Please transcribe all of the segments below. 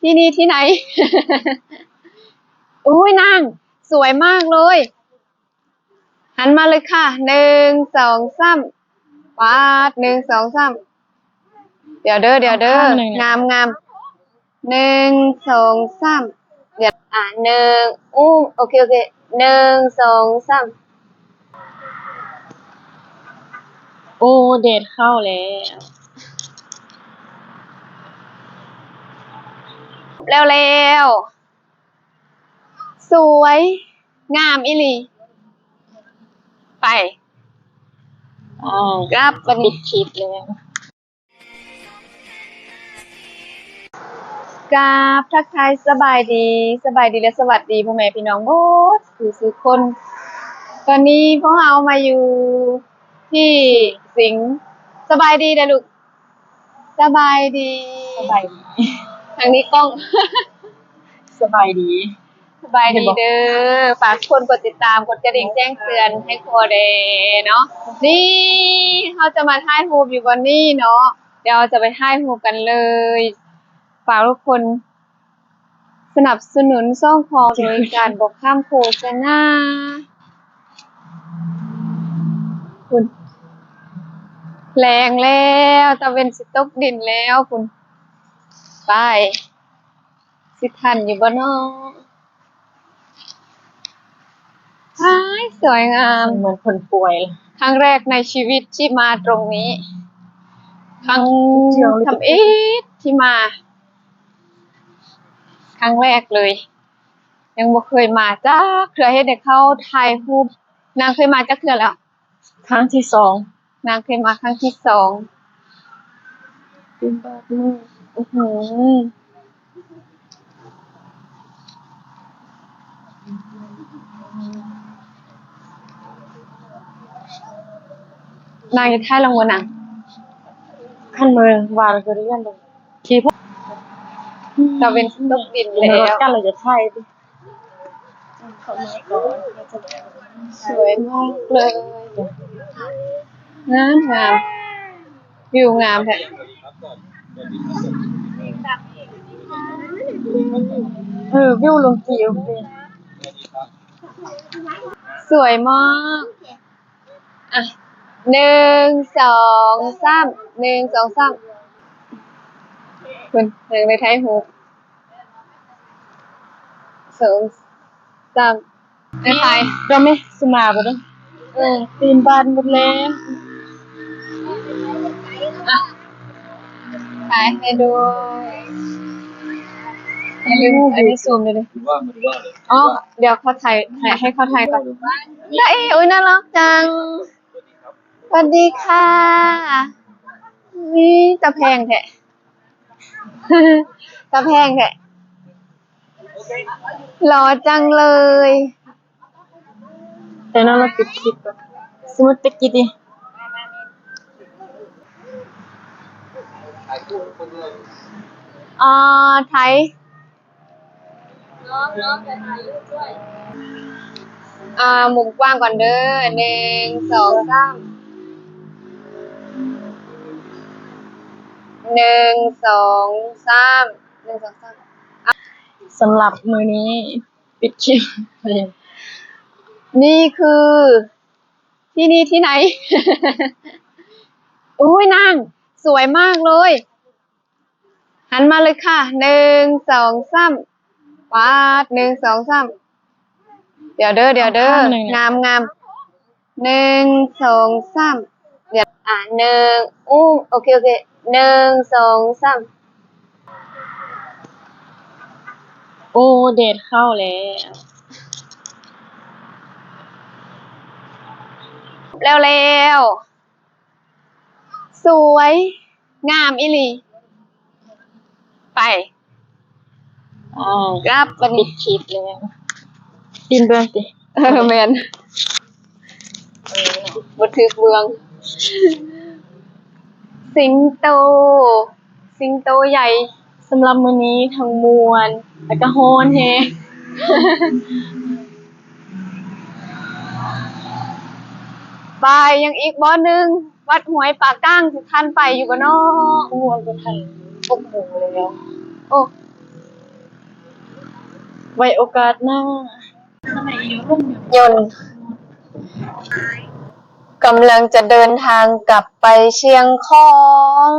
ที่นี่ที่ไหน อุ้ยนางสวยมากเลยหันมาเลยค่ะ1 2 3ปาด1 2 3เดี๋ยวเด้องาม1 2 3เดี๋ยวหนึ่งโอเค1 2 3โอ้เดทเข้าแล้ว แล้วสวยงามอีหลีไปกลับบัด ปิ นี้ ดคลิปแล้ว กราบทักทายสบายดีและสวัสดีพ่อแม่พี่น้องโอ้สุคน ตอนนี้พวกเรามาอยู่ที่สิงห์สบายดีนะลูกสบายดี สบายดี ทางนี้กล้อง สบายดี สบายดีเด้อฝากคนกดติดตามกดกระดิ่งแจ้งเตือนให้ครัวเดเนาะนี่เขาจะมาถ่ายรูปอยู่บนนี้เนาะเดี๋ยวเราจะไปถ่ายรูปกันเลยฝากทุกคนสนับสนุนซ่องคอโดยการบอกข้ามโฆษณาคุณแรงแล้วตะเวนสิตกดินแล้วคุณไปสิทันอยู่บ่เนาะสวยงาม เหมือนคนป่วยเลย ครั้งแรกในชีวิตที่มาตรงนี้ครั้งทำที่มา ครั้งแรกเลย ยังบ่เคยมาจ้าเถื่อเฮ็ดให้เขาถ่ายรูปนางเคยมาจักเถื่อแล้ว ครั้งที่สอง นางเคยมาครั้งที่2นางจะถ่ายรางวัลน่ะ ขั้นมือวาดก็เรียนเลยขี่พวก ตะเวนตกดิน ในรถ แล้ว กันเลยจะใช่ดิเข้ามาก่อน สวยมากเลยงามวิวงามแท้ วิวลงกี่โอเค สวยมากอ่ะ1 2 3คุณหนึ่งในไทยหู2 3ในไทย เราไม่สมาบ่เด้อตีนบานหมดแล้ว อ่ะถ่ายให้ดูอย่าลืมอันนี้ซูมเลยดิอ๋อเดี๋ยวเขาถ่ายให้เขาถ่ายก่อนได้อุ้ยน่ารักจังสวัสดีค่ะนี่ตะแพงแท้ ตะแพงแท้หล่อจังเลย แต่นั้นเราปิดคลิปก่อนสมมติตะกี้ดิ ไทยมุมกว้างก่อนเด้อ1 2 3 สำหรับมือนี้ปิดคลิปเลย นี่คือที่นี่ที่ไหน อุ้ยนางสวยมากเลยหันมาเลยค่ะ1 2 3ปาด1 2 3เดี๋ยวเด้องาม1 2 3เดี๋ยวหนึ่งโอเค1 2 3โอ้เดทเข้าแล้ว แล้วสวยงามอีหลีไปกลับบัด ปิ นี้ ดคลิปแล้วดินเบิ่งสิ แมนบ่ถึกเมือง สิงโตใหญ่ สำหรับมื้อนี้ทั้งมวลแล้วก็โฮนแฮง ไปยังอีกบ่หนึ่งวัดหวยปากก้างสิทันไปอยู่บ่เนาะ มวลบ่ทัน6 โมงแล้ว โอ้ ไว้โอกาสหน้า ยนต์กำลังจะเดินทางกลับไปเชียงของ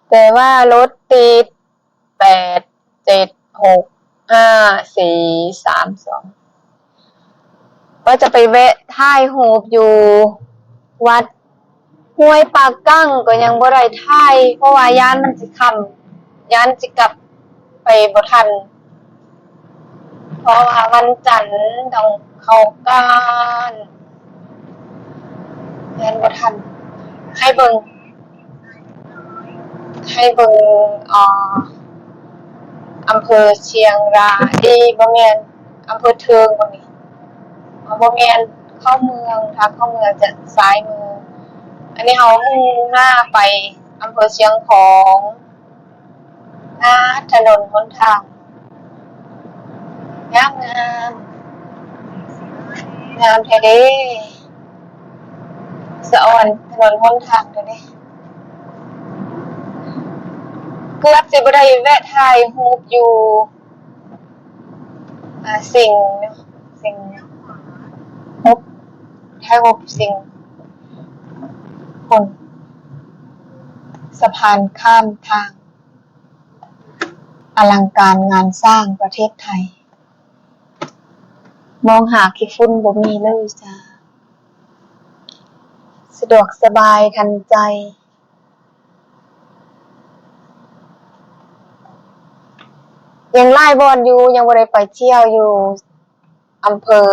แต่ว่ารถติด8 7 6 5 4 3 2ก็จะไปแวะถ่ายรูปอยู่วัดห้วยปากกั้งก็ยังบ่ได้ถ่ายเพราะว่าย้านมันสิค่ำย้านสิกลับไปบ่ทันเพราะว่าวันจันทร์ต้องเข้าการย้านบ่ทันให้เบิ่งอ่าอำเภอเชียงรายบ่แม่นอำเภอเทิงบ่นี่บ่แม่นเข้าเมืองทางเข้าเมืองจะซ้ายมืออันนี้เรามุ่งหน้าไปอำเภอเชียงของถนนหนทางงามงามแท้เด้สะออนถนนหนทางเด้อเด้เกือบสิบ่ได้แวะถ่ายรูปอยู่สิ่งพบถ่ายรูปสิ่งคนสะพานข้ามทางอลังการงานสร้างประเทศไทยมองหาขี้ฝุ่นบ่มีเลยจ้าสะดวกสบายทันใจยังไล่บอลอยู่ยังบ่ได้ไปเที่ยวอยู่อำเภอ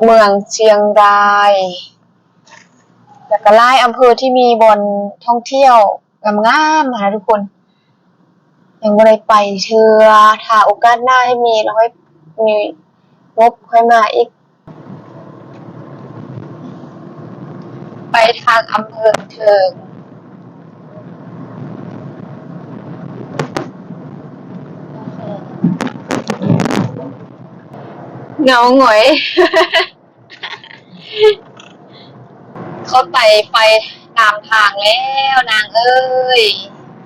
เมืองเชียงรายแล้วก็ไล่อำเภอที่มีบ่อนท่องเที่ยวงามๆนะทุกคนยังบ่ได้ไปเทื่อถ้าโอกาสหน้าให้มีแล้วค่อยมีงบค่อยมาอีกไปทางอำเภอเทิงเหงาหงอย เขาไปตามทางแล้วนางเอ้ย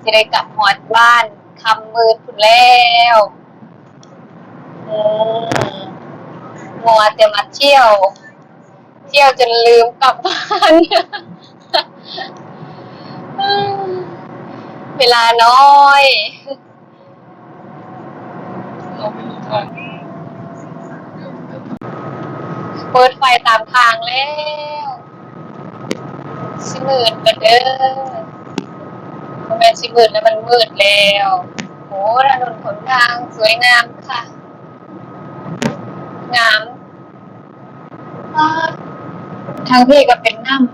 สิได้กลับฮอดบ้านคำมืดพุ่นแล้วมัวแต่มาเที่ยวจนลืมกลับบ้าน เวลาน้อยเปิดไฟตามทางแล้วสิมืดกันเด้อแม่นสิมืดแล้วมันมืดแล้วโหถนนหนทางสวยงามค่ะงามทางพี่ก็เป็นน้ำ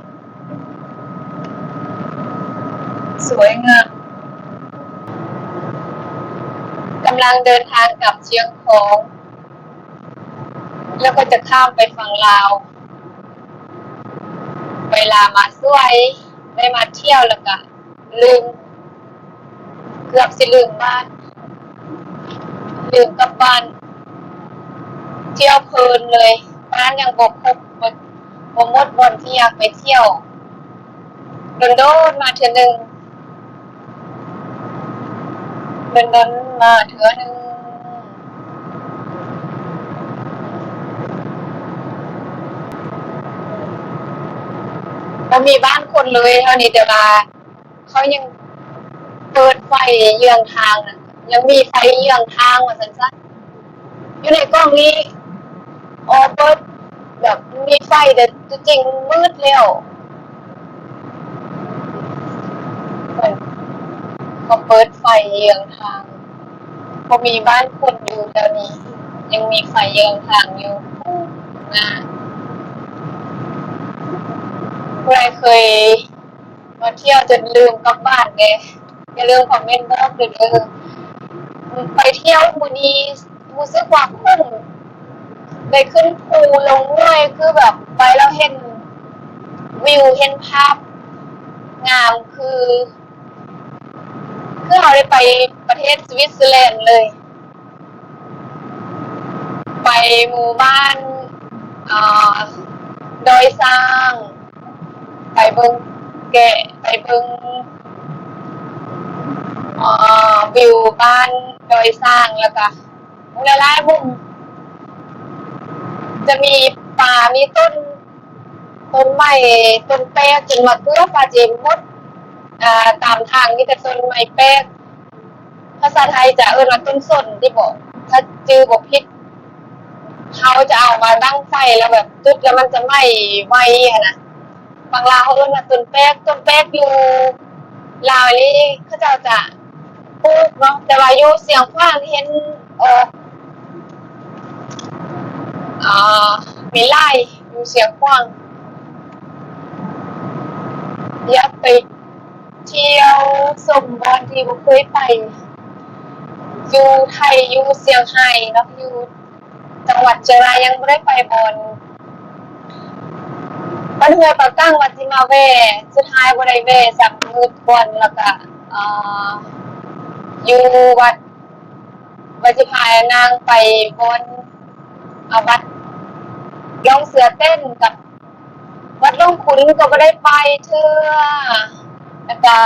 สวยงามกำลังเดินทางกลับเชียงของแล้วก็จะข้ามไปฝั่งลาวเวลามาสวยได้มาเที่ยวแล้วก็ลืมเกือบสิลืมบ้านลืมกลับบ้านเที่ยวเพลินเลยบ้านยังบ่ครบบ่หมดวันที่อยากไปเที่ยวโดนมาเทื่อนึงโดนมาเทื่อนึงบ่มีบ้านคนเลยเท่านี้แต่ว่าเขายังเปิดไฟเยื้องทางน่ะยังมีไฟเยื้องทางว่าซั่นซะอยู่ในกล้องนี้เปิดแบบมีไฟแต่จริงๆมืดแล้วเขาเปิดไฟเยื้องทางบ่มีบ้านคนอยู่แถวนี้ยังมีไฟเยื้องทางอยู่นะใครเคยมาเที่ยวจนลืมกลับบ้านเด้อย่าลืมคอมเมนต์บอกเด้อไปเที่ยวมื้อนี้รู้สึกว่าคุ้มได้ขึ้นภูลงห้วยคือแบบไปแล้วเห็นวิวเห็นภาพงามคือเราได้ไปประเทศสวิตเซอร์แลนด์เลยไปหมู่บ้านดอยซางไปเบิ่งแกะไปเบิ่งวิวบ้านไป โดยสร้างแล้วก็หลายๆมุมจะมีป่ามีต้นไม้ต้นแป๊กจนมะเขือปลาเจมมดตามทางมีแต่ต้นไม้แป๊กภาษาไทยจะเอิ้นว่าต้นส้นที่บอกถ้าจื้อบ่ผิดเขาจะเอามาตั้งไฟแล้วแบบจุดแล้วมันจะไหม้ไวอะนะบางลาวเขาเอิ้นว่าต้นแป๊กอยู่ลาวนี่เขาเจ้าจะปลูกเนาะแต่ว่าอยู่เสียงขว้างเห็นเอ่ออ่มีไร่อยู่เสียงขว้างอยากไปเที่ยวสมบอนที่บ่เคยไปอยู่ไทยอยู่เซี่ยงไฮ้เนาะอยู่จังหวัดเชียงรายยังบ่ได้ไปบอนบ้านห้วยปะกั้งว่าสิมาแว่สุดท้ายบ่ได้แว่สักมื้อก่อนแล้วก็อ่าอยู่วัดว่าสิพานางไปบอนวัดล่องเสือเต้นกับวัดร่องขุนก็บ่ได้ไปเทื่อแล้วก็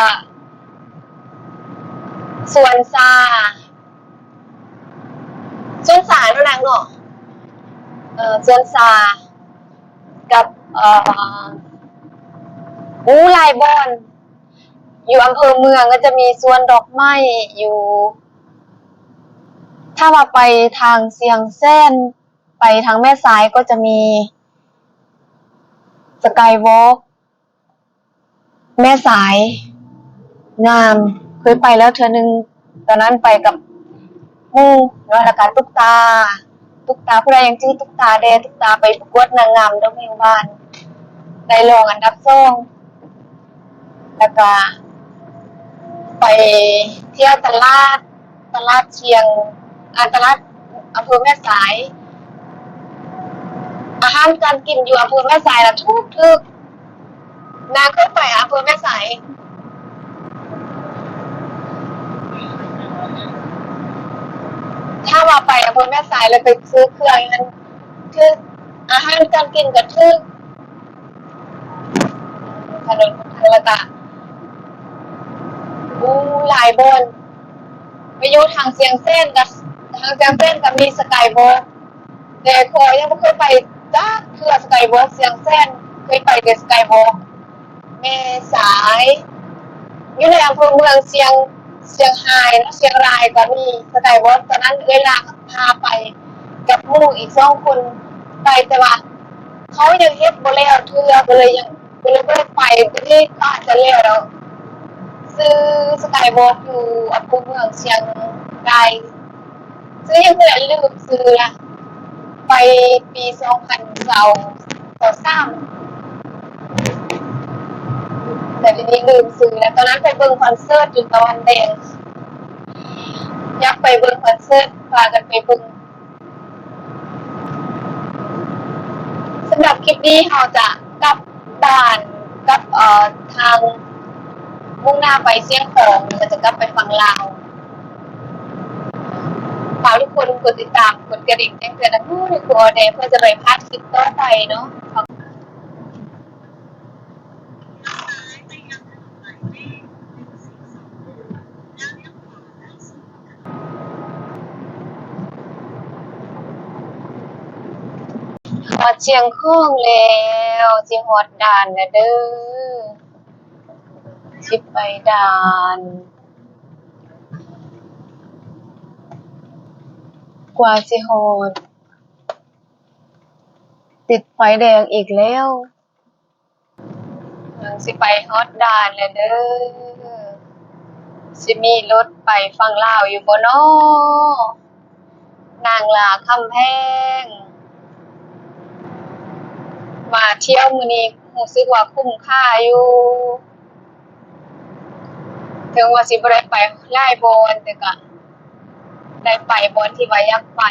สวนสาสวนสาเนาะนางเนาะสวนสากับหลายบอนอยู่อำเภอเมืองก็จะมีสวนดอกไม้อยู่ ถ้ามาไปทางเซียงแซ่นไปทางแม่สายก็จะมีสกายวอล์กแม่สายงามเคยไปแล้วเธอนึงตอนนั้นไปกับหมู่แล้วก็ตุ๊กตาผู้ใดยังชื่อตุ๊กตาแดตุ๊กตาไปประกวดนางงามดอกเมืองบ้านได้รองอันดับ2แล้วก็ไปเที่ยวตลาดเชียงตลาดอำเภอแม่สายอาหารการกินอยู่อำเภอแม่สายน่ะถูกนางเคยไปอำเภอแม่สายถ้าว่าไปอำเภอแม่สายแล้วไปซื้อเครื่องนั้นคืออาหารการกินก็ถูกถนนทางละกะหลายบอนไปอยู่ทางเชียงแซ่นกับทางเชียงแซ่นก็มีสกายวอล์กแต่ขอยยังบ่เคยไปจ้าคือสกายวอล์กเชียงแซ่นเคยไปแต่สกายวอล์กแม่สายอยู่ในอำเภอเมืองเชียงรายเนาะเชียงรายก็มีสกายวอล์กตอนนั้นเวลาพาไปกับหมู่อีก2คนไปแต่ว่าเขายังเฮ็ดบ่แล้วเทื่อก็เลยบ่ได้ไปที่ก็อาจจะแล้วแล้วซื้อสกายวอล์กอยู่อำเภอเมืองเชียงรายซื้อยังบ่ได้ลืมซื้อละไปปี2023แต่ทีนี้ลืมซื้อแล้วตอนนั้นไปเบิ่งคอนเสิร์ตอยู่ตะวันแดงอยากไปเบิ่งคอนเสิร์ตพากันไปเบิ่งสำหรับคลิปนี้เราจะกลับบ้านกับทางมุ่งหน้าไปเชียงของหรือจะกลับไปฝั่งลาวฝากทุกคนกดติดตามกดกระดิ่งแจ้งเตือนในครัวแดงเพื่อจะไปพลาดคลิปต่อไปเนาะฮอดเชียงของแล้วสิฮอดด่านแล้วเด้อสิไปด่านกว่าสิฮอดติดไฟแดงอีกแล้วยังสิไปฮอดด่านแล้วเด้อสิมีรถไปฝั่งลาวอยู่บ่น้อนางลาคำแพงมาเที่ยวมื้อนี้รู้สึกว่าคุ้มค่าอยู่ถึงว่าสิบ่ได้ไปหลายบ่อนแต่ก็ได้ไปบ่อนที่ว่าอยากไป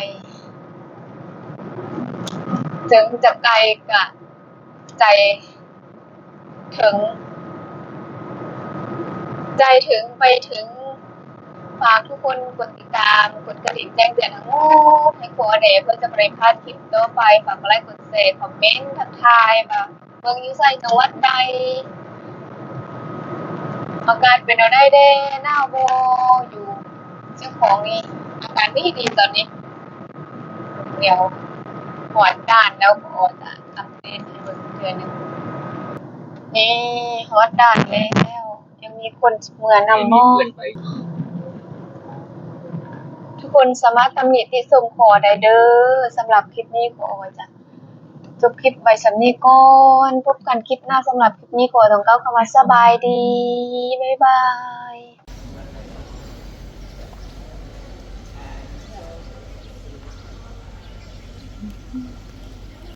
ถึงจะไกลก็ใจถึงไปถึงฝากทุกคนกดติดตามกดกระดิ่งแจ้งเตือนทั้งหมดให้ครัวแดงเพื่อจะบ่ได้พลาดคลิปต่อไปฝากกดไลค์กดแชร์คอมเมนต์ทักทายว่าเบิ่งอยู่ไสจังหวัดใดอากาศเป็นแนวใดเด้หนาวบ่อยู่เชียงของนี่ อาการไม่ดีตอนนี้เดี๋ยวหอดด่านแล้วก็จะอัปเดตให้เบิ่งเดือนหนึงนี่ฮอดด่านแล้วยังมีคนเมือนำมอ ทุกคนสามารถตำหนิติชมขอได้เด้อสำหรับคลิปนี้ขอจะจบคลิปไว้สำนี้ก่อนพบกันคลิปหน้าสำหรับคลิปนี้ขอต้องกล่าวคำว่าสบายดีบ๊ายบาย